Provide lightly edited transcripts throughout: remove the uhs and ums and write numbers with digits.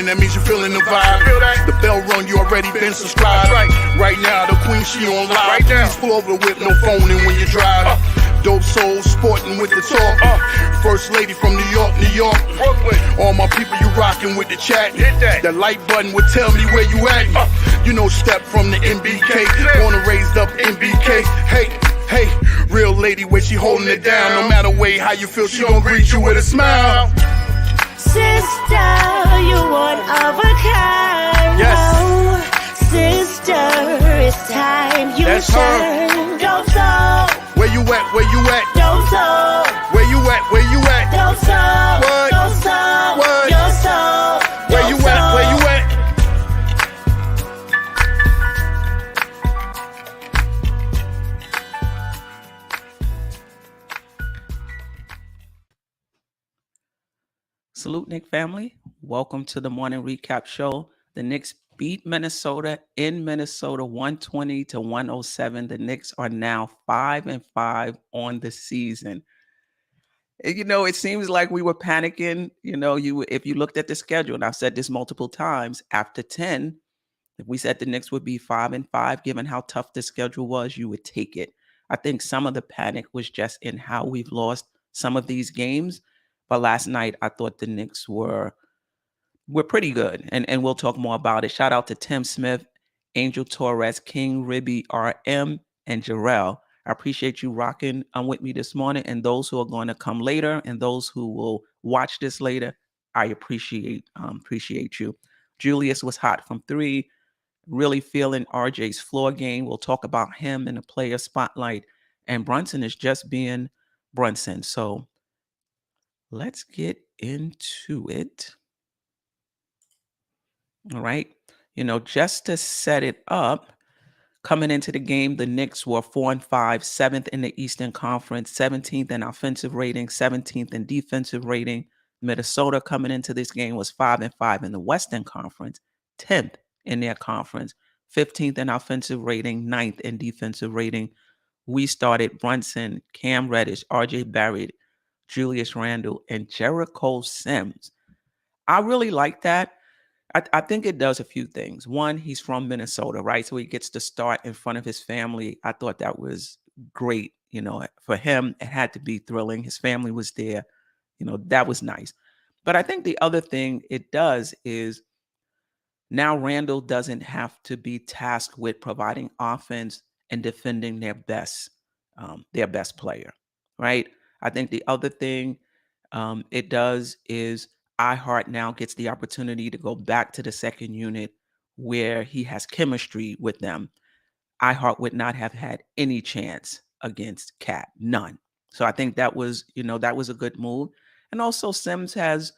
in, that means you're feeling the vibe. The bell rung, you already been subscribed. Right now, the queen, she on live. Please pull over the whip, no phoning when you drive. Dope Soul Sporting with the talk. First lady from New York, New York. All my people, you rocking with the chat. The like button would tell me where you at. You know, step from the MBK. Born and raised up MBK. Hey, real lady, where she holding it down. No matter way how you feel, she gon' greet you with a smile. Sister, you one of a kind. Yes. Oh, sister, it's time you That's shine. Dope Soul. Where you at? Where you at? Dope Soul. Where you at? Where you at? Dope Soul. What? Dope Soul. What? Your soul. Where you at? Where you at? Salute, Knick family. Welcome to the morning recap show. The Knicks beat Minnesota in Minnesota 120-107. The Knicks are now 5-5 on the season. You know, it seems like we were panicking. You know, if you looked at the schedule, and I've said this multiple times, after 10, if we said the Knicks would be 5-5, given how tough the schedule was, you would take it. I think some of the panic was just in how we've lost some of these games. But last night, I thought the Knicks were pretty good, and we'll talk more about it. Shout out to Tim Smith, Angel Torres, King Ribby, RM, and Jerrell. I appreciate you rocking with me this morning, and those who are going to come later, and those who will watch this later, I appreciate you. Julius was hot from 3, really feeling RJ's floor game. We'll talk about him in the player spotlight, and Brunson is just being Brunson. So let's get into it. All right. You know, just to set it up, coming into the game, the Knicks were 4-5, 7th in the Eastern Conference, 17th in offensive rating, 17th in defensive rating. Minnesota coming into this game was 5-5 in the Western Conference, 10th in their conference, 15th in offensive rating, 9th in defensive rating. We started Brunson, Cam Reddish, RJ Barrett, Julius Randle, and Jerrell Sims. I really like that. I think it does a few things. One, he's from Minnesota, right? So he gets to start in front of his family. I thought that was great. You know, for him, it had to be thrilling. His family was there. You know, that was nice. But I think the other thing it does is now Randle doesn't have to be tasked with providing offense and defending their best player, right? I think the other thing it does is iHeart now gets the opportunity to go back to the second unit where he has chemistry with them. iHeart would not have had any chance against Cat, none. So I think that was, that was a good move. And also Sims has,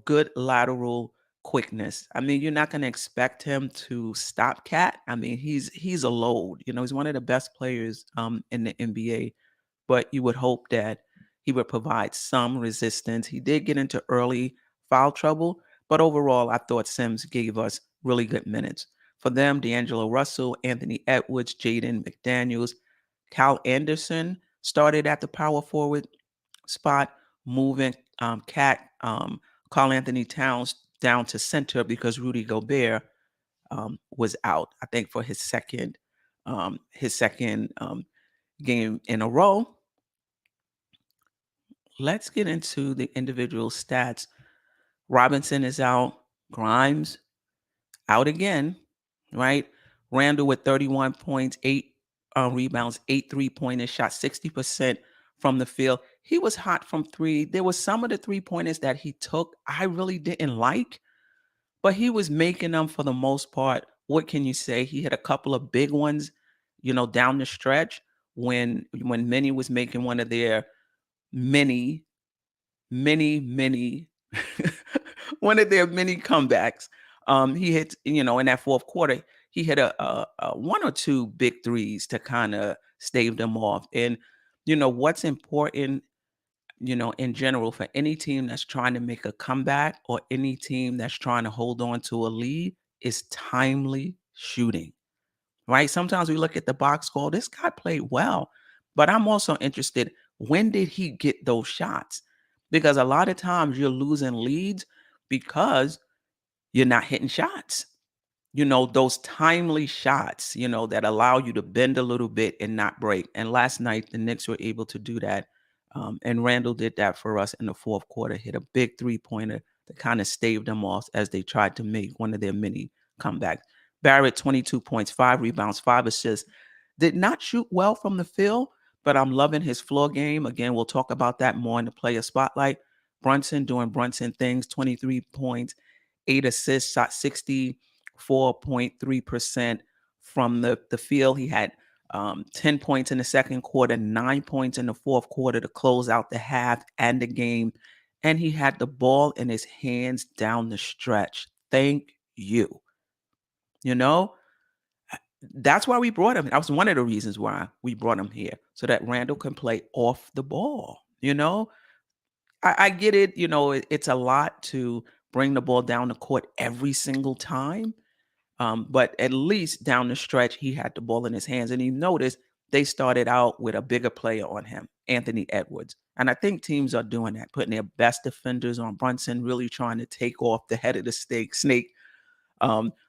good lateral quickness. I mean, you're not going to expect him to stop Cat. I mean, he's a load. He's one of the best players in the NBA. But you would hope that he would provide some resistance. He did get into early foul trouble, but overall, I thought Sims gave us really good minutes. For them, D'Angelo Russell, Anthony Edwards, Jaden McDaniels, Kyle Anderson started at the power forward spot, moving Karl Anthony Towns down to center because Rudy Gobert was out, I think, for his second game in a row. Let's get into the individual stats. Robinson is out. Grimes out again, right? Randle with 31 points, 8 rebounds, 8 3-pointers, shot 60% from the field. He was hot from 3. There was some of the 3-pointers that he took I really didn't like, but he was making them for the most part. What can you say? He had a couple of big ones, down the stretch when Minnie was making one of their many one of their many comebacks. He hit, in that fourth quarter, he hit a 1 or 2 big threes to kind of stave them off. And what's important, in general for any team that's trying to make a comeback or any team that's trying to hold on to a lead is timely shooting, right? Sometimes we look at the box score, this guy played well, but I'm also interested, when did he get those shots? Because a lot of times you're losing leads because you're not hitting shots. Those timely shots, that allow you to bend a little bit and not break. And last night, the Knicks were able to do that. And Randle did that for us in the fourth quarter, hit a big three-pointer that kind of staved them off as they tried to make one of their many comebacks. Barrett, 22 points, 5 rebounds, 5 assists. Did not shoot well from the field, but I'm loving his floor game. Again, we'll talk about that more in the player spotlight. Brunson doing Brunson things, 23 points, 8 assists, shot 64.3% from the field. He had 10 points in the second quarter, 9 points in the fourth quarter to close out the half and the game. And he had the ball in his hands down the stretch. Thank you. That's why we brought him. That was one of the reasons why we brought him here, so that Randle can play off the ball. I get it. It's a lot to bring the ball down the court every single time. But at least down the stretch, he had the ball in his hands. And you notice they started out with a bigger player on him, Anthony Edwards. And I think teams are doing that, putting their best defenders on Brunson, really trying to take off the head of the snake,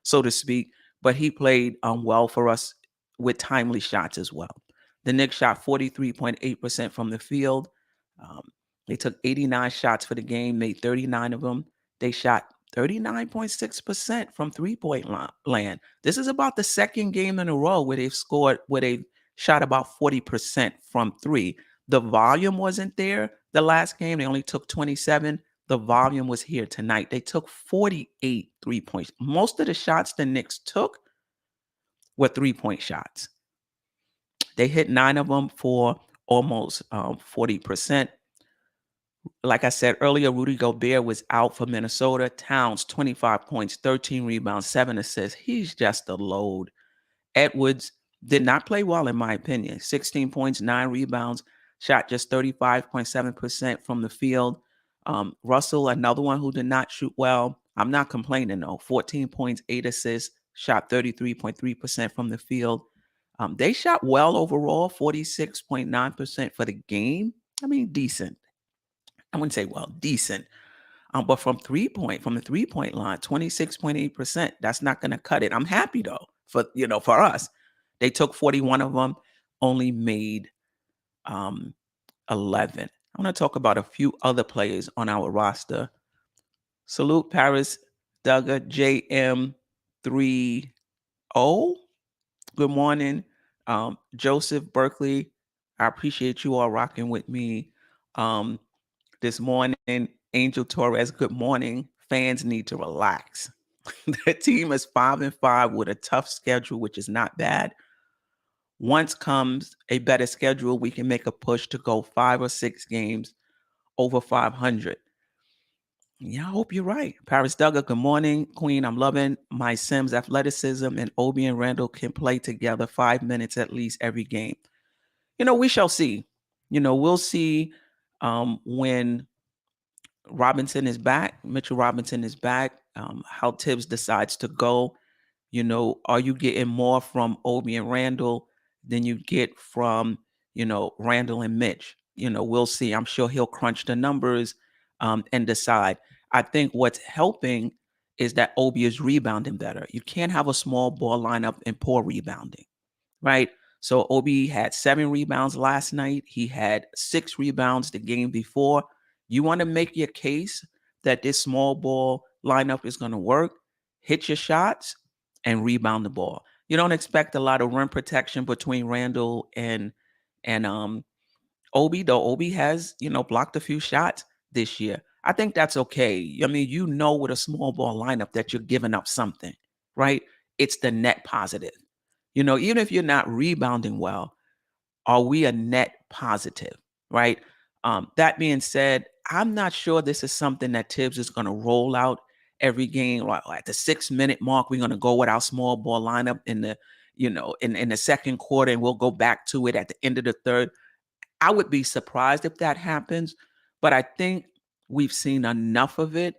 so to speak. But he played well for us with timely shots as well. The Knicks shot 43.8% from the field. They took 89 shots for the game, made 39 of them. They shot 39.6% from three-point land. This is about the second game in a row where they've shot about 40% from three. The volume wasn't there the last game. They only took 27. The volume was here tonight. They took 48 3-points. Most of the shots the Knicks took were three-point shots. They hit 9 of them for almost 40%. Like I said earlier, Rudy Gobert was out for Minnesota. Towns, 25 points, 13 rebounds, 7 assists. He's just a load. Edwards did not play well, in my opinion. 16 points, 9 rebounds, shot just 35.7% from the field. Russell, another one who did not shoot well. I'm not complaining, though. 14 points, 8 assists, shot 33.3% from the field. They shot well overall, 46.9% for the game. I mean, decent. I wouldn't say well, decent. But from the 3-point line, 26.8%. That's not going to cut it. I'm happy, though, for us. They took 41 of them, only made 11. I want to talk about a few other players on our roster. Salute Paris Duggar, JM30. Good morning. Joseph Berkeley, I appreciate you all rocking with me this morning. Angel Torres, good morning. Fans need to relax. The team is 5-5 with a tough schedule, which is not bad. Once comes a better schedule, we can make a push to go 5 or 6 games over 500. Yeah, I hope you're right. Paris Duggar, good morning. Queen, I'm loving my Sims athleticism, and Obi and Randle can play together 5 minutes at least every game. We shall see. We'll see when Robinson is back, Mitchell Robinson is back, how Tibbs decides to go. Are you getting more from Obi and Randle than you get from, Randle and Mitch? We'll see. I'm sure he'll crunch the numbers and decide. I think what's helping is that Obi is rebounding better. You can't have a small ball lineup and poor rebounding, right? So Obi had 7 rebounds last night. He had 6 rebounds the game before. You want to make your case that this small ball lineup is going to work, hit your shots, and rebound the ball. You don't expect a lot of rim protection between Randle and Obi, though Obi has, blocked a few shots this year. I think that's okay. I mean, with a small ball lineup that you're giving up something, right? It's the net positive. Even if you're not rebounding well, are we a net positive, right? That being said, I'm not sure this is something that Tibbs is going to roll out every game. Like at the 6-minute mark, we're going to go with our small ball lineup in the, in the second quarter, and we'll go back to it at the end of the third. I would be surprised if that happens, but I think we've seen enough of it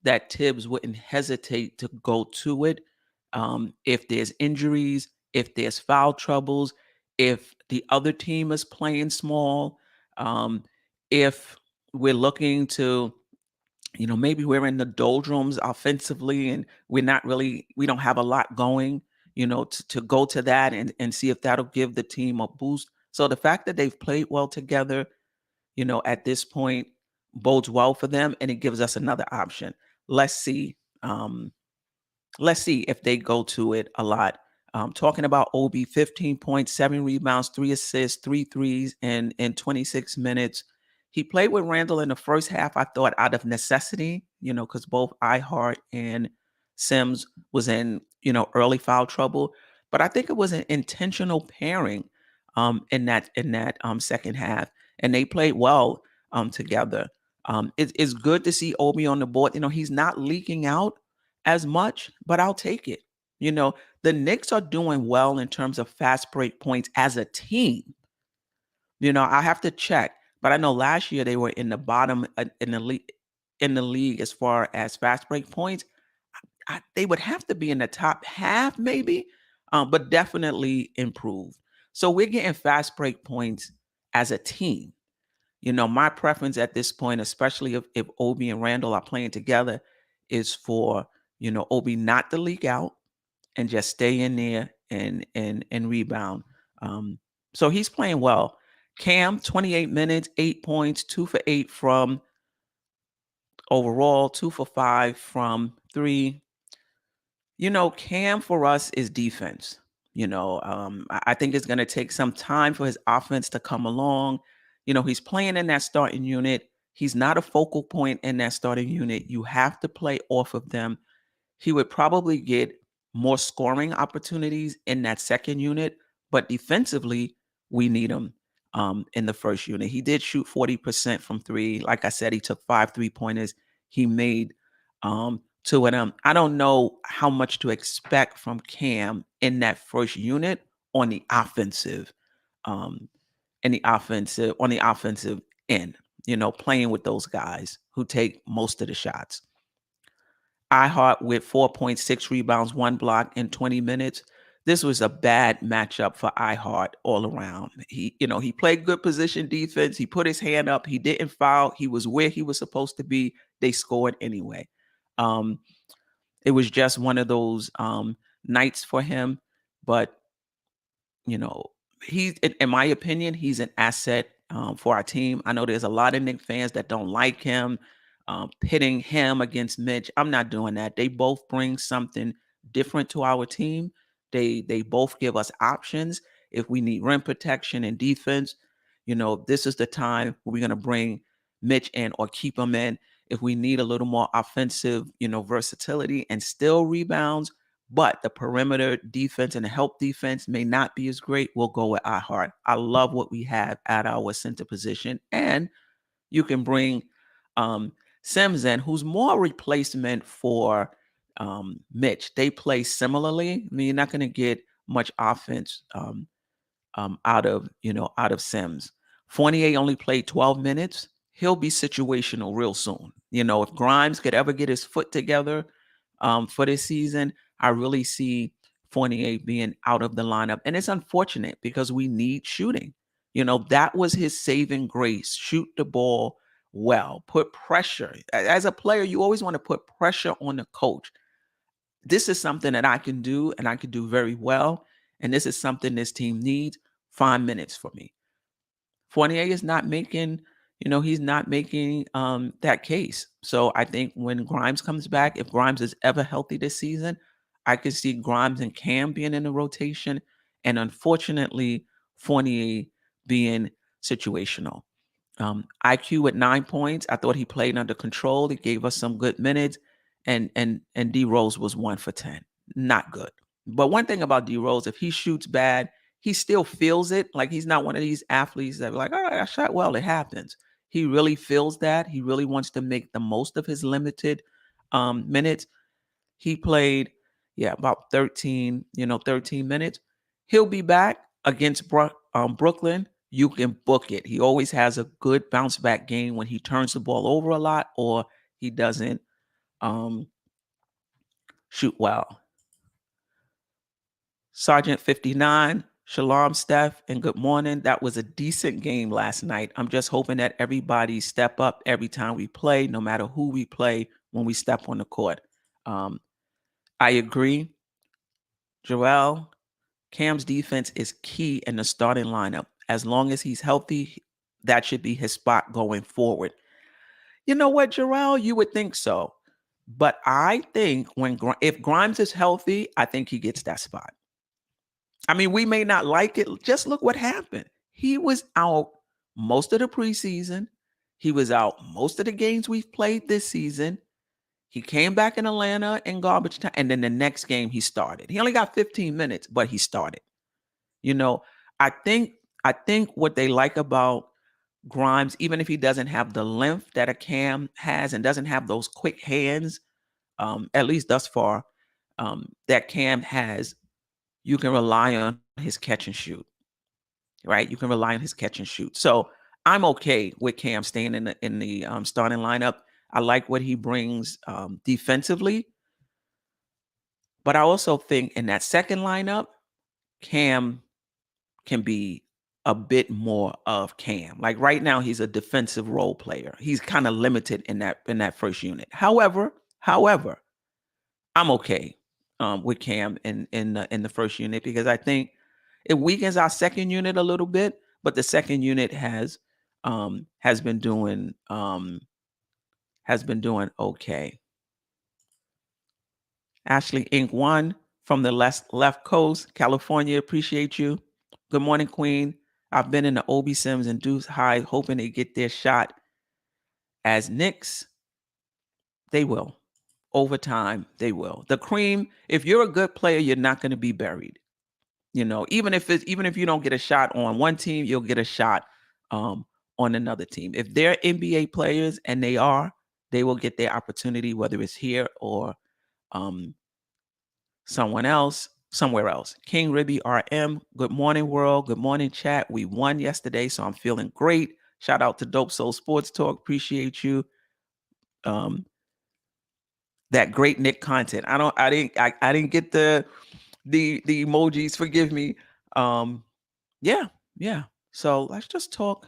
that Tibbs wouldn't hesitate to go to it. If there's injuries, if there's foul troubles, if the other team is playing small, if we're looking to maybe we're in the doldrums offensively and we don't have a lot going, to go to that and see if that'll give the team a boost. So the fact that they've played well together, at this point bodes well for them, and it gives us another option. Let's see. Let's see if they go to it a lot. Talking about Obi, 15 points, 7 rebounds, 3 assists, 3 threes in 26 minutes. He played with Randle in the first half, I thought, out of necessity, because both iHeart and Sims was in, early foul trouble. But I think it was an intentional pairing in that second half. And they played well together. It's good to see Obi on the board. He's not leaking out as much, but I'll take it. The Knicks are doing well in terms of fast break points as a team. I have to check, but I know last year they were in the bottom in the league as far as fast break points. They would have to be in the top half, maybe, but definitely improved. So we're getting fast break points as a team. My preference at this point, especially if Obi and Randle are playing together, is for Obi not to leak out and just stay in there and rebound. So he's playing well. Cam, 28 minutes, 8 points, 2 for 8 from overall, 2 for 5 from 3. Cam for us is defense. I think it's going to take some time for his offense to come along. He's playing in that starting unit. He's not a focal point in that starting unit. You have to play off of them. He would probably get more scoring opportunities in that second unit, but defensively, we need him in the first unit. He did shoot 40% from 3. Like I said, he took 5 3-pointers. He made 2 of them. I don't know how much to expect from Cam in that first unit on the offensive, on the offensive end, playing with those guys who take most of the shots. iHeart with 4.6 rebounds, 1 block in 20 minutes. This was a bad matchup for iHeart all around. He played good position defense. He put his hand up. He didn't foul. He was where he was supposed to be. They scored anyway. It was just one of those nights for him. But, he's, in my opinion, he's an asset for our team. I know there's a lot of Knicks fans that don't like him. Pitting him against Mitch. I'm not doing that. They both bring something different to our team. They both give us options. If we need rim protection and defense, this is the time we're going to bring Mitch in or keep him in. If we need a little more offensive, versatility and still rebounds, but the perimeter defense and the help defense may not be as great, we'll go with iHeart. I love what we have at our center position. And you can bring Sims in, who's more replacement for Mitch. They play similarly. I mean, you're not going to get much offense out of Sims. Fournier only played 12 minutes. He'll be situational real soon. If Grimes could ever get his foot together for this season, I really see Fournier being out of the lineup. And it's unfortunate because we need shooting. That was his saving grace. Shoot the ball well, put pressure. As a player, you always want to put pressure on the coach. This is something that I can do and I can do very well. And this is something this team needs. 5 minutes for me. Fournier is not making, he's not making that case. So I think when Grimes comes back, if Grimes is ever healthy this season, I could see Grimes and Cam being in the rotation. And unfortunately, Fournier being situational. IQ with 9 points. I thought he played under control. He gave us some good minutes. And D Rose was 1 for 10. Not good. But one thing about D Rose, if he shoots bad, he still feels it. Like he's not one of these athletes that are like, all right, I shot well, it happens. He really feels that. He really wants to make the most of his limited minutes. He played, about 13 minutes. He'll be back against Brooklyn. You can book it. He always has a good bounce back game when he turns the ball over a lot or he doesn't shoot well. Sergeant 59 Shalom, Steph, and good morning. That was a decent game last night. I'm just hoping that everybody step up every time we play, no matter who we play when we step on the court. I agree. Jerrell, Cam's defense is key in the starting lineup. As long as he's healthy, that should be his spot going forward. You know what, Jerrell? You would think so. But I think if Grimes is healthy, I think he gets that spot. I mean, we may not like it. Just look what happened. He was out most of the preseason. He was out most of the games we've played this season. He came back in Atlanta in garbage time, and then the next game he started. He only got 15 minutes, but he started. You know, I think what they like about Grimes, even if he doesn't have the length that a Cam has and doesn't have those quick hands, at least thus far, that Cam has, you can rely on his catch and shoot, right? You can rely on his catch and shoot. So I'm okay with Cam staying in the starting lineup. I like what he brings defensively, but I also think in that second lineup, Cam can be a bit more of Cam. Like right now, he's a defensive role player. He's kind of limited in that first unit. However, I'm okay with Cam in the first unit because I think it weakens our second unit a little bit, but the second unit has been doing okay. Ashley Inc. 1 from the left coast, California. Appreciate you. Good morning, Queen. I've been in the Obi Sims and Deuce High hoping they get their shot as Knicks. They will. Over time, they will. The cream, if you're a good player, you're not going to be buried. You know, even if you don't get a shot on one team, you'll get a shot on another team. If they're NBA players, and they will get their opportunity, whether it's here or somewhere else. King Ribby RM, good morning, world. Good morning, chat. We won yesterday, so I'm feeling great. Shout out to Dope Soul Sports Talk. Appreciate you. That great Nick content. I didn't get the emojis. Forgive me. Yeah. So let's just talk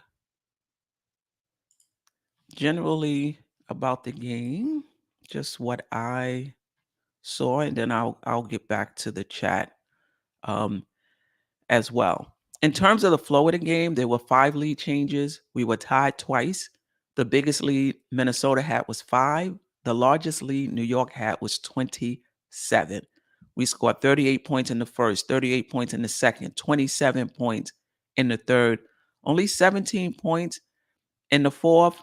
generally about the game, just what I saw, and then I'll get back to the chat as well. In terms of the flow of the game, there were 5 lead changes. We were tied twice. The biggest lead Minnesota had was 5. The largest lead New York had was 27. We scored 38 points in the first, 38 points in the second, 27 points in the third, only 17 points in the fourth,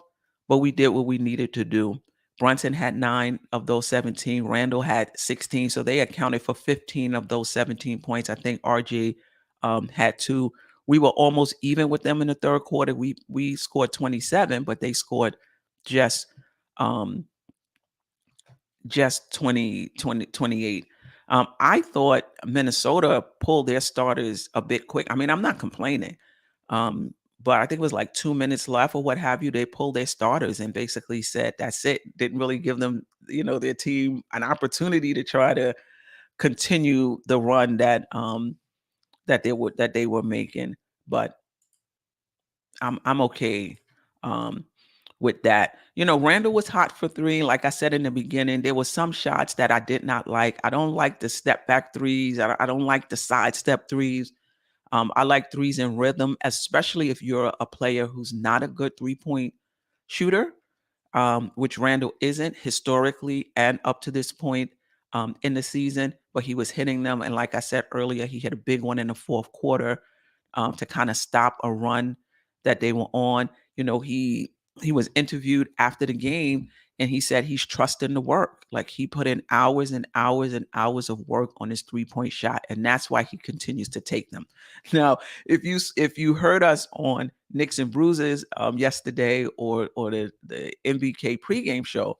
but we did what we needed to do. Brunson had 9 of those 17. Randle had 16, so they accounted for 15 of those 17 points. I think RJ had 2. We were almost even with them in the third quarter. We scored 27, but they scored just 28. I thought Minnesota pulled their starters a bit quick. I mean, I'm not complaining. But I think it was like 2 minutes left or what have you. They pulled their starters and basically said, that's it. Didn't really give them, their team an opportunity to try to continue the run that they were making. But I'm okay with that. Randle was hot for 3. Like I said in the beginning, there were some shots that I did not like. I don't like the step back threes. I don't like the side step threes. I like threes in rhythm, especially if you're a player who's not a good 3-point shooter, which Randle isn't historically and up to this point in the season, but he was hitting them. And like I said earlier, he hit a big one in the fourth quarter to kind of stop a run that they were on. He was interviewed after the game, and he said he's trusting the work. Like he put in hours and hours and hours of work on his 3-point shot, and that's why he continues to take them. Now, if you heard us on Knicks and Bruises yesterday or the MBK pregame show,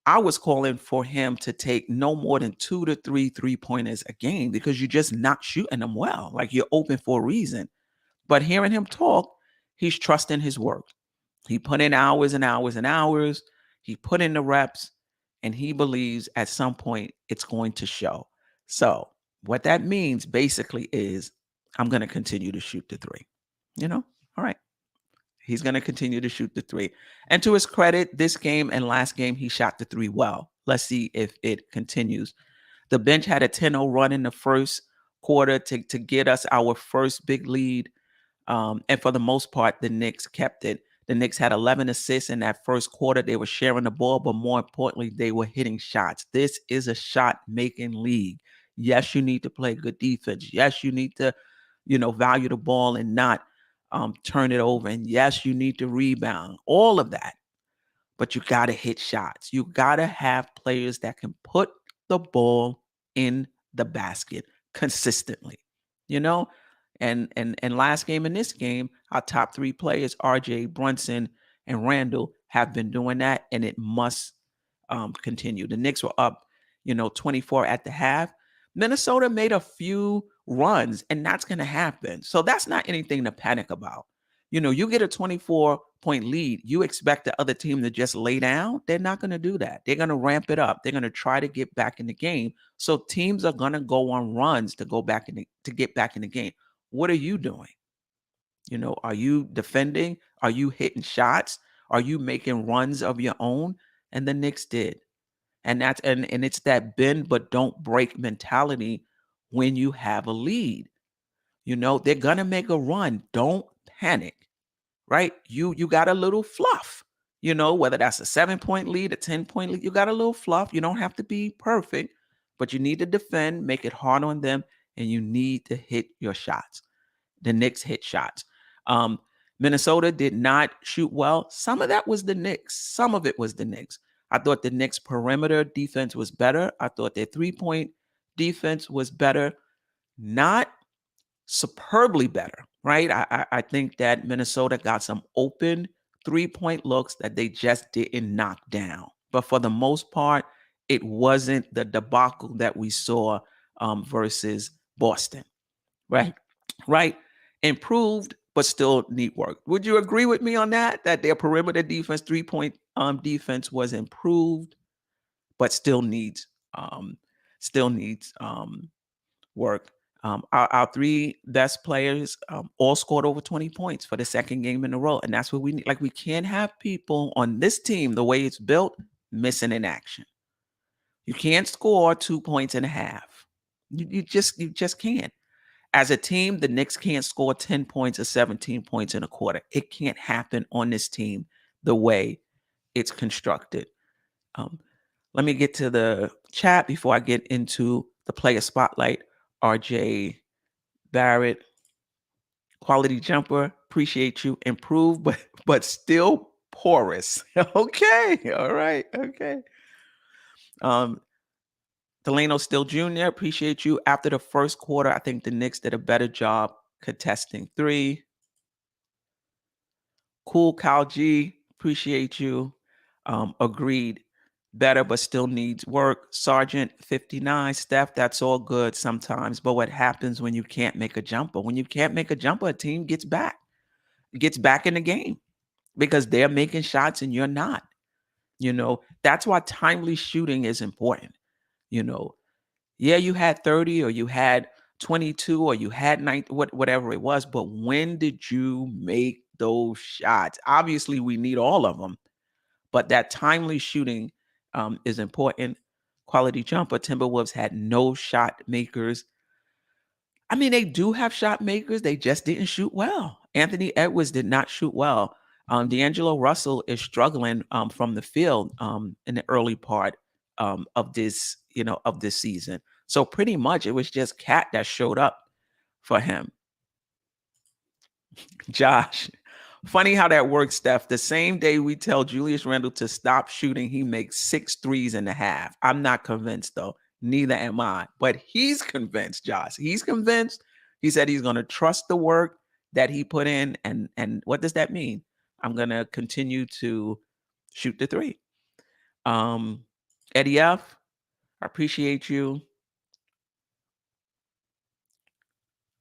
I was calling for him to take no more than 2 to 3 3-pointers a game because you're just not shooting them well. Like you're open for a reason. But hearing him talk, he's trusting his work. He put in hours and hours and hours. He put in the reps, and he believes at some point it's going to show. So what that means basically is I'm going to continue to shoot the three. All right. He's going to continue to shoot the three. And to his credit, this game and last game, he shot the three well. Let's see if it continues. The bench had a 10-0 run in the first quarter to get us our first big lead. And for the most part, the Knicks kept it. The Knicks had 11 assists in that first quarter. They were sharing the ball, but more importantly, they were hitting shots. This is a shot-making league. Yes, you need to play good defense. Yes, you need to, value the ball and not turn it over. And yes, you need to rebound. All of that. But you got to hit shots. You got to have players that can put the ball in the basket consistently, And last game and this game, our top three players, RJ, Brunson, and Randle, have been doing that, and it must continue. The Knicks were up, 24 at the half. Minnesota made a few runs, and that's going to happen. So that's not anything to panic about. You get a 24-point lead, you expect the other team to just lay down. They're not going to do that. They're going to ramp it up. They're going to try to get back in the game. So teams are going to go on runs to get back in the game. What are you doing? Are you defending? Are you hitting shots? Are you making runs of your own? And the Knicks did. And that's and it's that bend but don't break mentality when you have a lead. They're gonna make a run. Don't panic. Right? You got a little fluff. Whether that's a 7-point lead, a 10-point lead, you got a little fluff. You don't have to be perfect, but you need to defend, make it hard on them, and you need to hit your shots. The Knicks hit shots. Minnesota did not shoot well. Some of that was the Knicks. Some of it was the Knicks. I thought the Knicks' perimeter defense was better. I thought their 3-point defense was better. Not superbly better, right? I think that Minnesota got some open 3-point looks that they just didn't knock down. But for the most part, it wasn't the debacle that we saw versus Boston, right? Right? Improved, but still need work. Would you agree with me on that? That their perimeter defense, 3-point defense was improved, but still needs work. Our three best players all scored over 20 points for the second game in a row. And that's what we need. Like, we can't have people on this team, the way it's built, missing in action. You can't score 2 points and a half. You just can't. As a team, the Knicks can't score 10 points or 17 points in a quarter. It can't happen on this team the way it's constructed. Let me get to the chat before I get into the player spotlight. RJ Barrett, quality jumper, appreciate you. Improved, but still porous. Okay, all right, okay. Delano Still Jr., appreciate you. After the first quarter, I think the Knicks did a better job contesting three. Cool Kyle G, appreciate you. Agreed. Better, but still needs work. Sergeant 59, Steph, that's all good sometimes. But what happens when you can't make a jumper? When you can't make a jumper, a team gets back in the game because they're making shots and you're not. That's why timely shooting is important. Yeah, you had 30 or you had 22 or you had 9, whatever it was. But when did you make those shots? Obviously, we need all of them. But that timely shooting is important. Quality jumper. Timberwolves had no shot makers. I mean, they do have shot makers. They just didn't shoot well. Anthony Edwards did not shoot well. D'Angelo Russell is struggling from the field in the early part of this season. So pretty much it was just Cat that showed up for him. Josh, funny how that works, Steph. The same day we tell Julius Randle to stop shooting, he makes 6 threes in the half. I'm not convinced, though. Neither am I. But he's convinced, Josh. He's convinced. He said he's going to trust the work that he put in. And what does that mean? I'm going to continue to shoot the three. Eddie F., I appreciate you.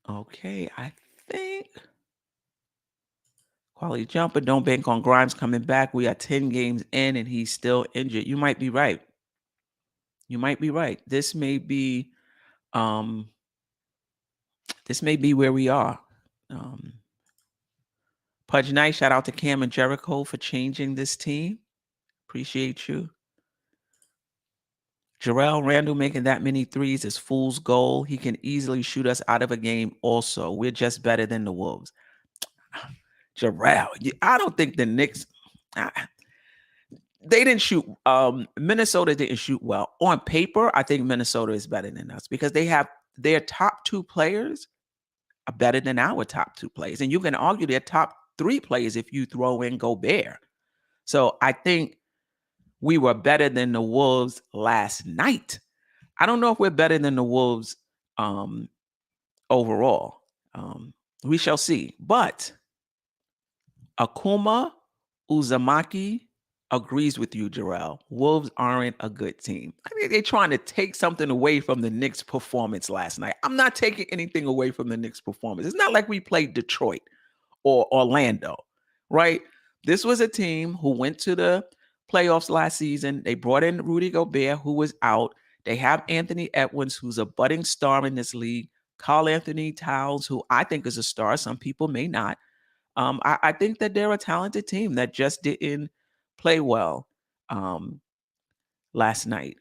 Okay, I think quality jumper. Don't bank on Grimes coming back. We are 10 games in and he's still injured. You might be right. You might be right. This may be this may be where we are. Pudge Knight, shout out to Cam and Jericho for changing this team. Appreciate you. Jerrell, Randle making that many threes is fool's goal. He can easily shoot us out of a game also. We're just better than the Wolves. Jerrell, I don't think the Knicks, they didn't shoot. Minnesota didn't shoot well. On paper, I think Minnesota is better than us because they have their top two players are better than our top two players. And you can argue their top three players if you throw in Gobert. So I think we were better than the Wolves last night. I don't know if we're better than the Wolves overall. We shall see. But Akuma Uzumaki agrees with you, Jerrell. Wolves aren't a good team. I think they're trying to take something away from the Knicks' performance last night. I'm not taking anything away from the Knicks' performance. It's not like we played Detroit or Orlando, right? This was a team who went to the playoffs last season. They brought in Rudy Gobert, who was out. They have Anthony Edwards, who's a budding star in this league. Karl Anthony Towns, who I think is a star. Some people may not. I think that they're a talented team that just didn't play well last night.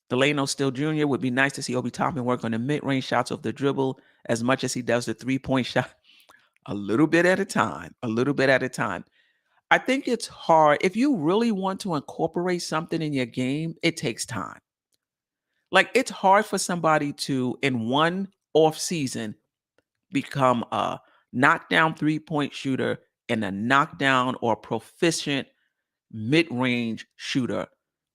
Delano Still Jr. would be nice to see Obi Toppin work on the mid-range shots of the dribble as much as he does the three-point shot. A little bit at a time. A little bit at a time. I think it's hard. If you really want to incorporate something in your game, it takes time. Like, it's hard for somebody to, in one off season, become a knockdown three-point shooter and a knockdown or proficient mid-range shooter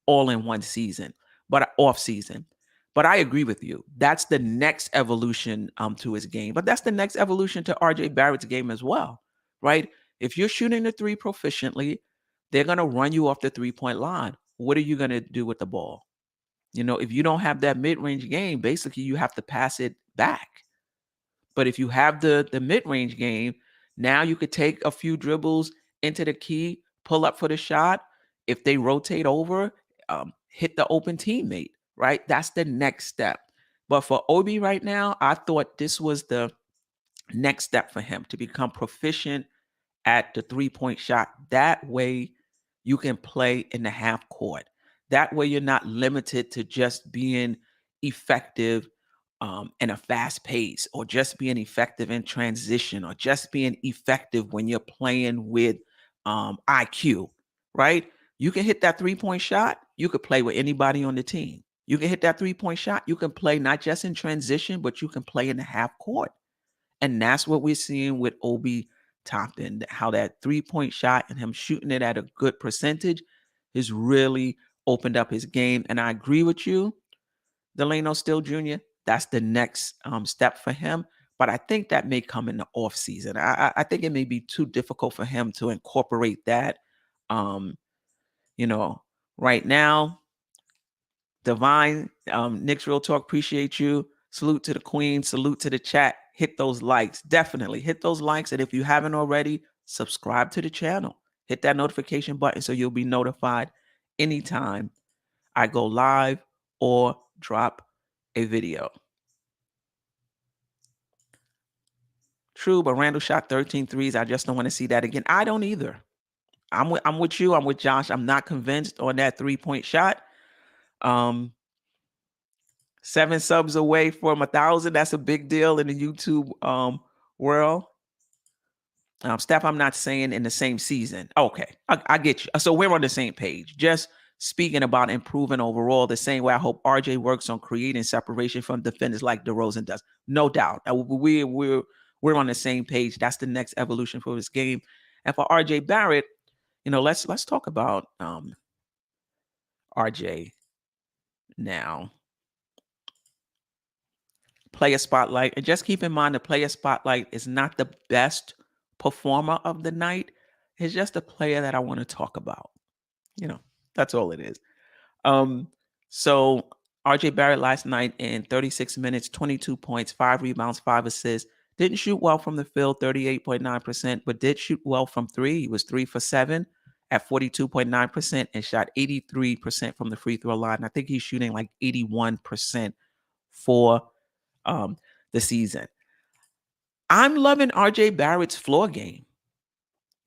all in one season, but off season. But I agree with you. That's the next evolution to his game. But that's the next evolution to RJ Barrett's game as well, right? If you're shooting the three proficiently, they're going to run you off the three-point line. What are you going to do with the ball? You know, if you don't have that mid-range game, basically you have to pass it back. But if you have the mid-range game, now you could take a few dribbles into the key, pull up for the shot. If they rotate over, hit the open teammate, right? That's the next step. But for Obi right now, I thought this was the next step for him to become proficient at the three-point shot. That way you can play in the half court. That way you're not limited to just being effective in a fast pace, or just being effective in transition, or just being effective when you're playing with IQ, right? You can hit that three-point shot. You could play with anybody on the team. You can hit that three-point shot. You can play not just in transition, but you can play in the half court. And that's what we're seeing with Obi Toppin, how that three-point shot and him shooting it at a good percentage has really opened up his game. And I agree with you, Delano Still Jr., that's the next step for him. But I think that may come in the off season. I think it may be too difficult for him to incorporate that. You know, right now, Divine, Knicks Real Talk, appreciate you. Salute to the queen. Salute to the chat. Hit those likes. Definitely hit those likes. And if you haven't already, subscribe to the channel. Hit that notification button so you'll be notified anytime I go live or drop a video. True, but Randle shot 13 threes. I just don't want to see that again. I don't either. I'm with you. I'm with Josh. I'm not convinced on that three-point shot. 7 subs away from 1,000. That's a big deal in the YouTube world. Steph, I'm not saying in the same season. Okay, I get you. So we're on the same page. Just speaking about improving overall, the same way I hope RJ works on creating separation from defenders like DeRozan does. No doubt. We're on the same page. That's the next evolution for his game. And for RJ Barrett, you know, let's talk about RJ now. Player spotlight. And just keep in mind the player spotlight is not the best performer of the night. It's just a player that I want to talk about. You know, that's all it is. So RJ Barrett last night in 36 minutes, 22 points, 5 rebounds, 5 assists. Didn't shoot well from the field, 38.9%, but did shoot well from three. He was 3 for 7 at 42.9% and shot 83% from the free throw line. I think he's shooting like 81% for the season. I'm loving RJ Barrett's floor game.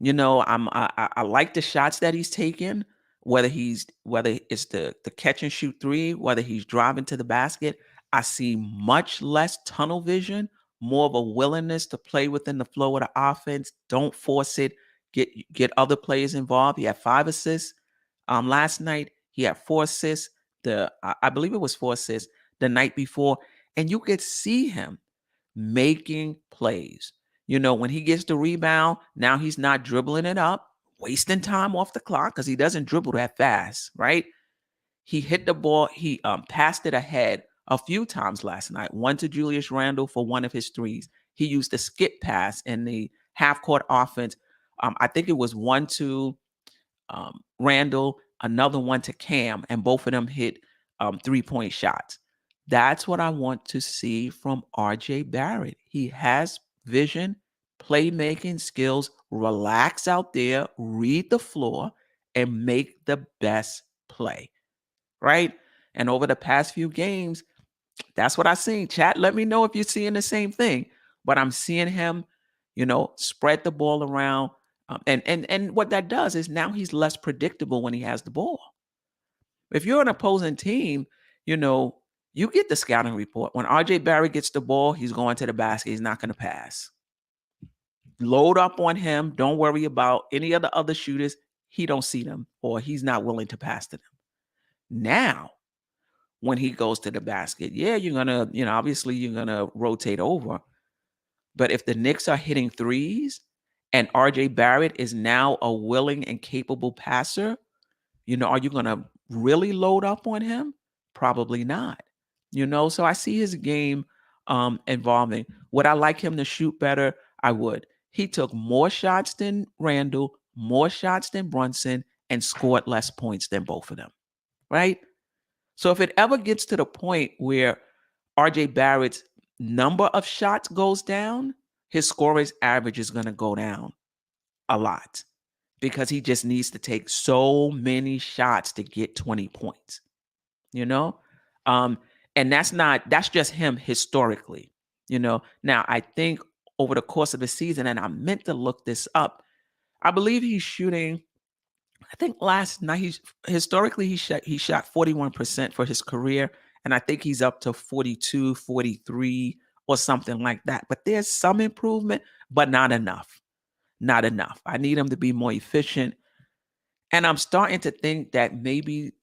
You know, I like the shots that he's taking, whether it's the catch and shoot three, whether he's driving to the basket. I see much less tunnel vision, more of a willingness to play within the flow of the offense. Don't force it. Get other players involved. He had 5 assists. Last night he had 4 assists. I believe it was 4 assists the night before, and you could see him making plays. You know, when he gets the rebound, now he's not dribbling it up, wasting time off the clock because he doesn't dribble that fast, right? He hit the ball. He passed it ahead a few times last night. One to Julius Randle for one of his threes. He used the skip pass in the half court offense. I think it was one to Randle, another one to Cam, and both of them hit 3-point shots. That's what I want to see from RJ Barrett. He has vision, playmaking skills, relax out there, read the floor, and make the best play, right? And over the past few games, that's what I've seen. Chat, let me know if you're seeing the same thing. But I'm seeing him, spread the ball around. And what that does is now he's less predictable when he has the ball. If you're an opposing team, you get the scouting report. When RJ Barrett gets the ball, he's going to the basket. He's not going to pass. Load up on him. Don't worry about any of the other shooters. He don't see them or he's not willing to pass to them. Now, when he goes to the basket, yeah, you're going to, obviously you're going to rotate over. But if the Knicks are hitting threes and RJ Barrett is now a willing and capable passer, are you going to really load up on him? Probably not. So I see his game evolving. Would I like him to shoot better? I would. He took more shots than Randle, more shots than Brunson, and scored less points than both of them, right? So if it ever gets to the point where RJ Barrett's number of shots goes down, his scorer's average is going to go down a lot because he just needs to take so many shots to get 20 points, and that's just him historically, Now, I think over the course of the season, and I meant to look this up, I believe he's shooting, I think last night he shot 41% for his career, and I think he's up to 42, 43 or something like that. But there's some improvement, but not enough. Not enough. I need him to be more efficient. And I'm starting to think that maybe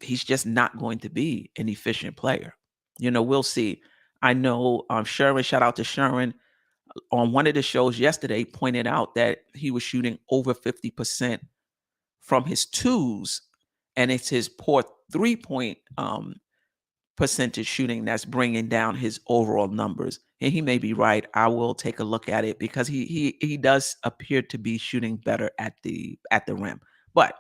he's just not going to be an efficient player. We'll see. I know Sharon, shout out to Sharon, on one of the shows yesterday pointed out that he was shooting over 50% from his twos, and it's his poor 3-point percentage shooting that's bringing down his overall numbers. And he may be right. I will take a look at it because he does appear to be shooting better at the rim. But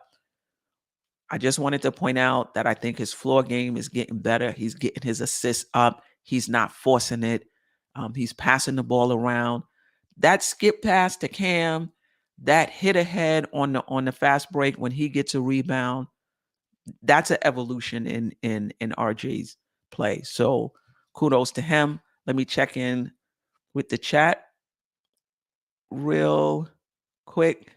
I just wanted to point out that I think his floor game is getting better. He's getting his assists up. He's not forcing it. He's passing the ball around. That skip pass to Cam, that hit ahead on the fast break when he gets a rebound, that's an evolution in RJ's play. So kudos to him. Let me check in with the chat real quick.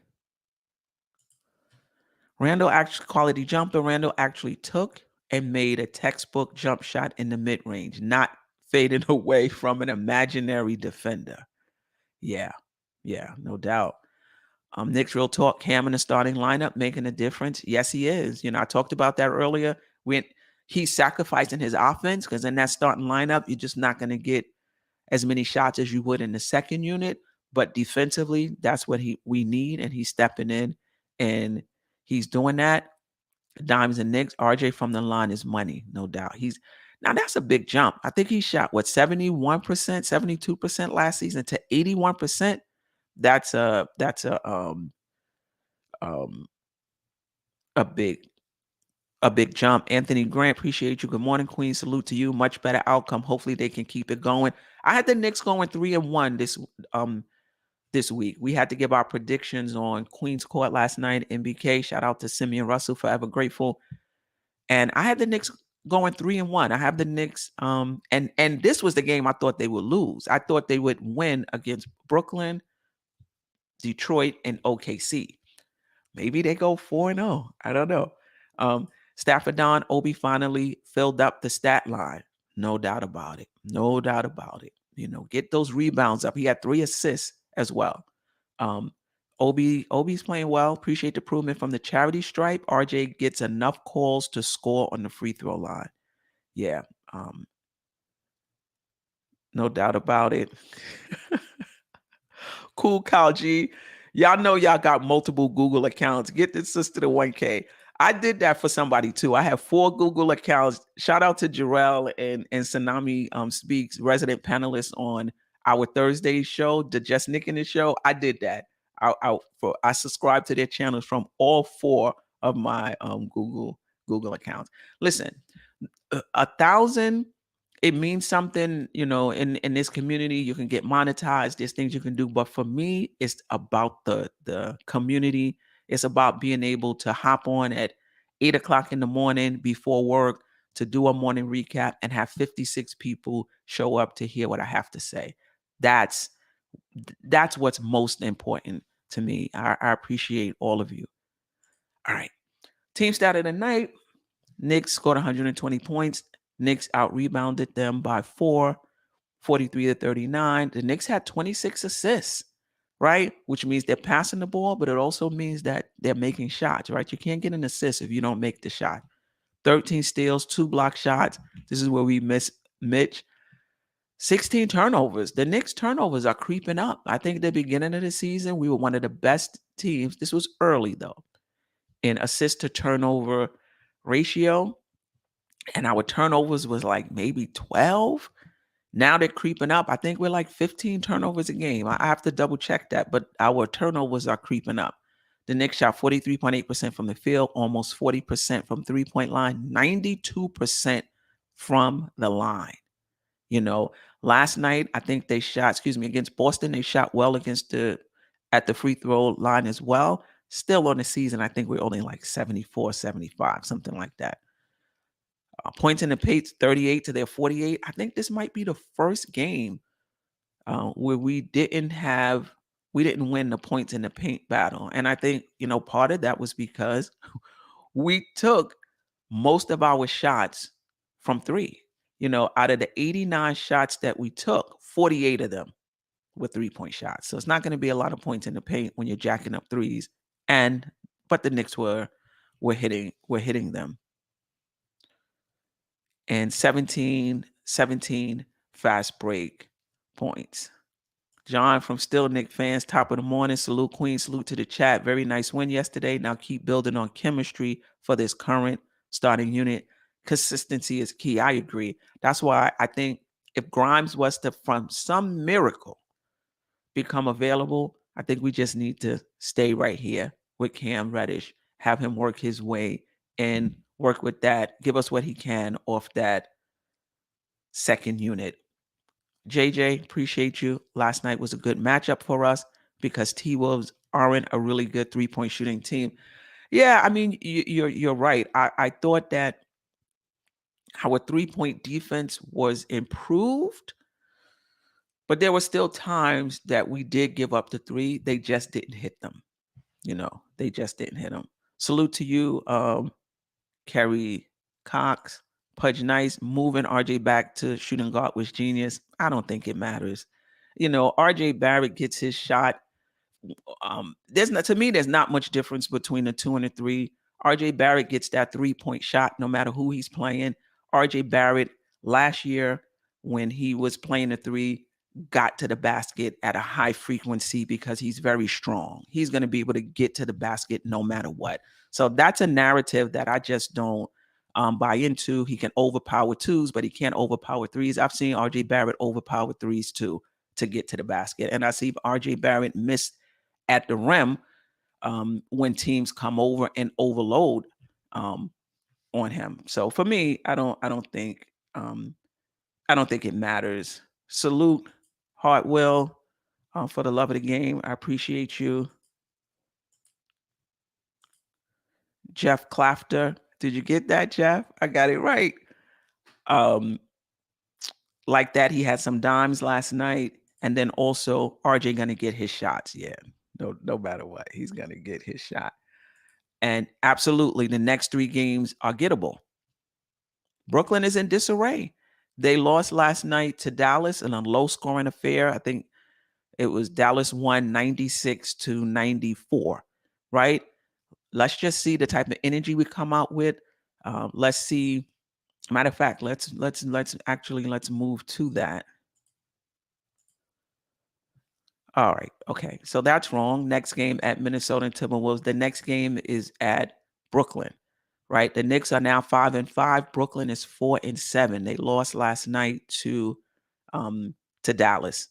Randle actually quality jumper. Randle actually took and made a textbook jump shot in the mid-range, not fading away from an imaginary defender. Yeah, no doubt. Knicks Real Talk, Cam in the starting lineup making a difference. Yes, he is. I talked about that earlier. When he's sacrificing his offense because in that starting lineup, you're just not going to get as many shots as you would in the second unit. But defensively, that's what we need, and he's stepping in, and he's doing that. Dimes and Knicks, RJ from the line is money, no doubt. Now that's a big jump. I think he shot 71%, 72% last season to 81%. That's a big jump. Anthony Grant, appreciate you. Good morning, Queen. Salute to you. Much better outcome. Hopefully they can keep it going. I had the Knicks going 3-1 this week. We had to give our predictions on Queen's Court last night. MBK, shout out to Simeon Russell, forever grateful. And I had the Knicks going 3-1. I have the Knicks. And this was the game I thought they would lose. I thought they would win against Brooklyn, Detroit, and OKC. Maybe they go 4-0. I don't know. Stafford Don Obi finally filled up the stat line. No doubt about it. No doubt about it. Get those rebounds up. He had 3 assists as well. Obi's playing well. Appreciate the improvement from the charity stripe. RJ gets enough calls to score on the free throw line. Yeah. No doubt about it. Cool Kyle G. Y'all know y'all got multiple Google accounts. Get this sister to 1K. I did that for somebody too. I have 4 Google accounts. Shout out to Jerrell and Tsunami Speaks, resident panelist on our Thursday show, the Just Nicking It show. I did that. I subscribe to their channels from all 4 of my Google accounts. Listen, 1,000, it means something, in this community. You can get monetized. There's things you can do. But for me, it's about the community. It's about being able to hop on at 8 o'clock in the morning before work to do a morning recap and have 56 people show up to hear what I have to say. That's what's most important to me. I appreciate all of you. All right. Team stat of the night. Knicks scored 120 points. Knicks out-rebounded them by 4, 43-39. The Knicks had 26 assists, right? Which means they're passing the ball, but it also means that they're making shots, right? You can't get an assist if you don't make the shot. 13 steals, 2 block shots. This is where we miss Mitch. 16 turnovers. The Knicks turnovers are creeping up. I think at the beginning of the season, we were one of the best teams. This was early, though, in assist to turnover ratio. And our turnovers was like maybe 12. Now they're creeping up. I think we're like 15 turnovers a game. I have to double check that, but our turnovers are creeping up. The Knicks shot 43.8% from the field, almost 40% from three-point line, 92% from the line. Last night, I think they shot, against Boston, they shot well at the free throw line as well. Still on the season, I think we're only like 74, 75, something like that. Points in the paint, 38 to their 48. I think this might be the first game where we didn't win the points in the paint battle. And I think, part of that was because we took most of our shots from 3. Out of the 89 shots that we took, 48 of them were 3-point shots. So it's not going to be a lot of points in the paint when you're jacking up threes. But the Knicks were hitting them. And 17 fast break points. John from Still Nick fans, top of the morning. Salute, Queen. Salute to the chat. Very nice win yesterday. Now keep building on chemistry for this current starting unit. Consistency is key. I agree. That's why I think if Grimes was to, from some miracle, become available, I think we just need to stay right here with Cam Reddish, have him work his way and work with that, give us what he can off that second unit. JJ, appreciate you. Last night was a good matchup for us because T-Wolves aren't a really good 3-point shooting team. Yeah, I mean, you're right. I thought that our 3-point defense was improved, but there were still times that we did give up the 3. They just didn't hit them. They just didn't hit them. Salute to you, Kerry Cox. Pudge Nice, moving RJ back to shooting guard was genius. I don't think it matters. RJ Barrett gets his shot. There's not much difference between the 2 and the 3. RJ Barrett gets that 3-point shot no matter who he's playing. RJ Barrett last year when he was playing the 3 got to the basket at a high frequency because he's very strong. He's going to be able to get to the basket no matter what. So that's a narrative that I just don't buy into. He can overpower 2s, but he can't overpower 3s. I've seen RJ Barrett overpower 3s too to get to the basket. And I see RJ Barrett miss at the rim when teams come over and overload on him. So for me, I don't think it matters. Salute, Hartwell, for the love of the game. I appreciate you. Jeff Clafter. Did you get that, Jeff? I got it right. Um, like that, he had some dimes last night, and then also RJ gonna get his shots. Yeah, no matter what, he's gonna get his shot. And absolutely, the next 3 games are gettable. Brooklyn is in disarray. They lost last night to Dallas in a low-scoring affair. I think it was Dallas won 96-94, right? Let's just see the type of energy we come out with. Let's see. Matter of fact, let's move to that. All right. Okay. So that's wrong. Next game at Minnesota and Timberwolves. The next game is at Brooklyn, right? The Knicks are now 5-5. Brooklyn is 4-7. They lost last night to Dallas.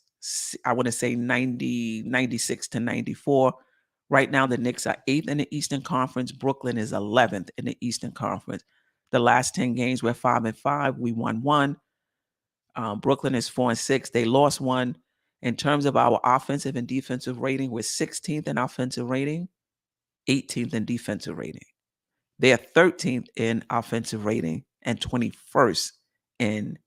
I want to say 96-94. Right now, the Knicks are 8th in the Eastern Conference. Brooklyn is 11th in the Eastern Conference. The last 10 games, we're 5-5. We won 1. Brooklyn is 4-6. They lost 1. In terms of our offensive and defensive rating, we're 16th in offensive rating, 18th in defensive rating. They're 13th in offensive rating and 21st in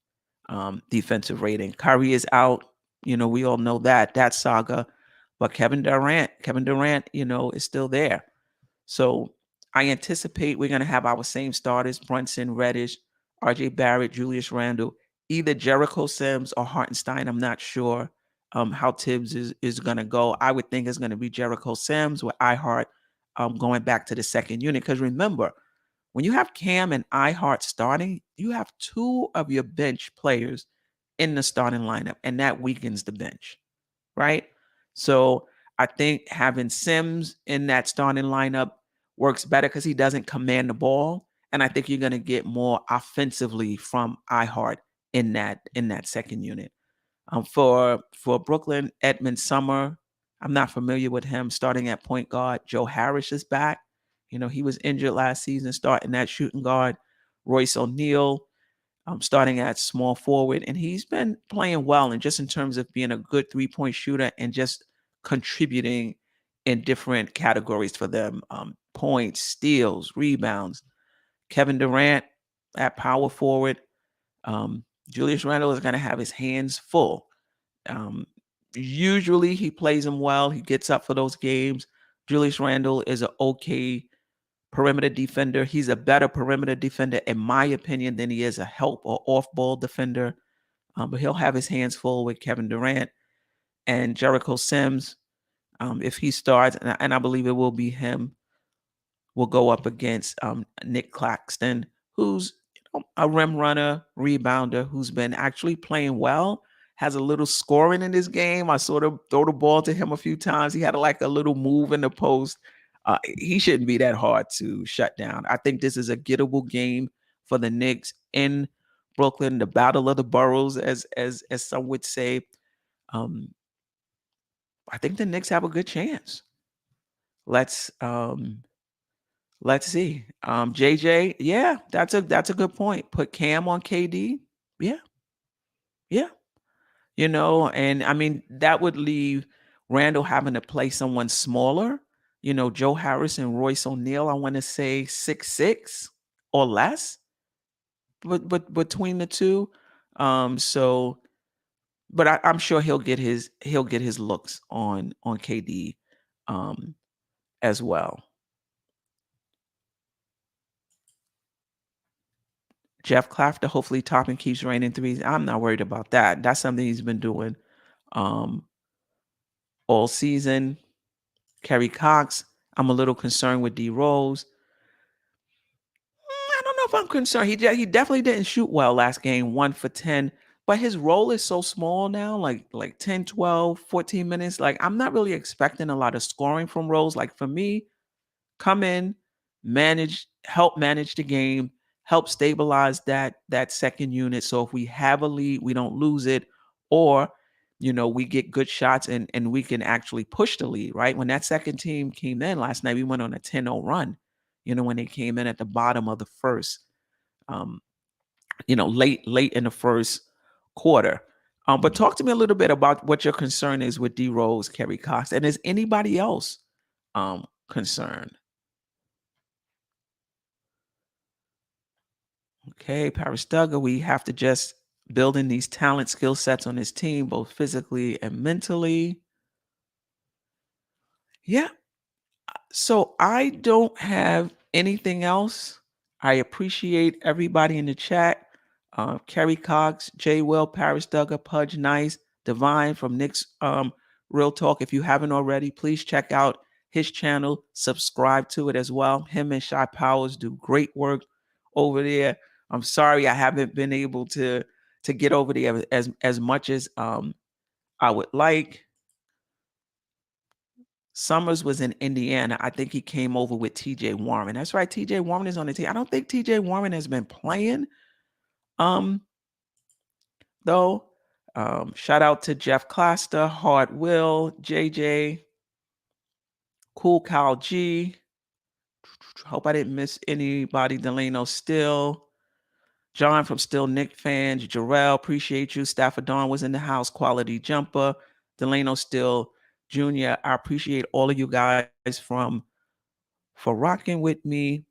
defensive rating. Kyrie is out. We all know that saga. But Kevin Durant, is still there. So I anticipate we're going to have our same starters: Brunson, Reddish, RJ Barrett, Julius Randle, either Jericho Sims or Hartenstein. I'm not sure how Tibbs is going to go. I would think it's going to be Jericho Sims with iHeart going back to the second unit. Because remember, when you have Cam and iHeart starting, you have 2 of your bench players in the starting lineup, and that weakens the bench, right? So I think having Sims in that starting lineup works better because he doesn't command the ball. And I think you're going to get more offensively from iHeart in that second unit. For Brooklyn, Edmund Summer, I'm not familiar with him starting at point guard. Joe Harris is back. He was injured last season starting at shooting guard. Royce O'Neal starting at small forward. And he's been playing well, and just in terms of being a good 3-point shooter and just contributing in different categories for them. Points, steals, rebounds. Kevin Durant at power forward. Julius Randle is going to have his hands full. Usually he plays them well. He gets up for those games. Julius Randle is an okay perimeter defender. He's a better perimeter defender, in my opinion, than he is a help or off-ball defender. But he'll have his hands full with Kevin Durant and Jericho Sims. If he starts, and I believe it will be him, will go up against Nick Claxton, who's a rim runner, rebounder, who's been actually playing well, has a little scoring in his game. I sort of throw the ball to him a few times. He had like a little move in the post. He shouldn't be that hard to shut down. I think this is a gettable game for the Knicks in Brooklyn, the battle of the boroughs, as some would say. I think the Knicks have a good chance. Let's see. JJ, yeah, that's a good point. Put Cam on KD. Yeah. And I mean, that would leave Randle having to play someone smaller. Joe Harris and Royce O'Neal, I want to say 6'6" or less. But between the two. But I'm sure he'll get his looks on KD as well. Jeff Clafter, hopefully Toppin keeps raining threes. I'm not worried about that. That's something he's been doing all season. Kerry Cox, I'm a little concerned with D Rose. I don't know if I'm concerned. He definitely didn't shoot well last game, 1 for 10. But his role is so small now, like 10, 12, 14 minutes. Like, I'm not really expecting a lot of scoring from Rose. Like, for me, come in, help manage the game, help stabilize that second unit. So if we have a lead, we don't lose it, or we get good shots and we can actually push the lead, right? When that second team came in last night, we went on a 10-0 run, when they came in at the bottom of the first, late in the first quarter. But talk to me a little bit about what your concern is with D Rose, Kerry Cox, and is anybody else concerned? Okay, Paris Duggar, we have to just building these talent skill sets on his team, both physically and mentally. Yeah. So I don't have anything else. I appreciate everybody in the chat. Kerry Cox, Jay Will, Paris Duggar, Pudge Nice, Divine from Knicks Real Talk. If you haven't already, please check out his channel. Subscribe to it as well. Him and Shy Powers do great work over there. I'm sorry I haven't been able to get over there as much as I would like. Summers was in Indiana. I think he came over with TJ Warren. That's right. TJ Warren is on the team. I don't think TJ Warren has been playing. Though. Shout out to Jeff Cluster, Hard Will, JJ, Cool Kyle G. Hope I didn't miss anybody. Delano Still. John from Still Nick Fans. Jerrell, appreciate you. Stafford Dawn was in the house. Quality Jumper. Delano Still Jr. I appreciate all of you guys for rocking with me.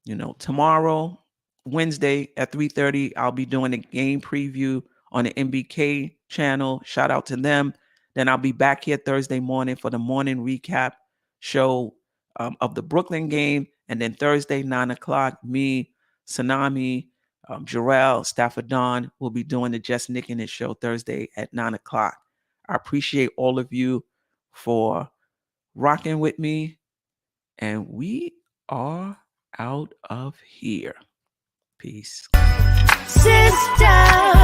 You know, tomorrow, Wednesday at 3:30, I'll be doing a game preview on the MBK channel. Shout out to them. Then I'll be back here Thursday morning for the morning recap show of the Brooklyn game. And then Thursday, 9 o'clock, me, Tsunami, Jerrell, Stafford Dawn will be doing the Just Nicking It show Thursday at 9 o'clock. I appreciate all of you for rocking with me. And we are out of here. Peace. Sister,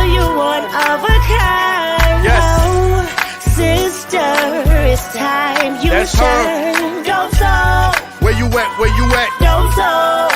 you one of a kind. Yes. Sister, it's time you That's her. shine. Dope Soul. Where you at? Where you at? Dope Soul.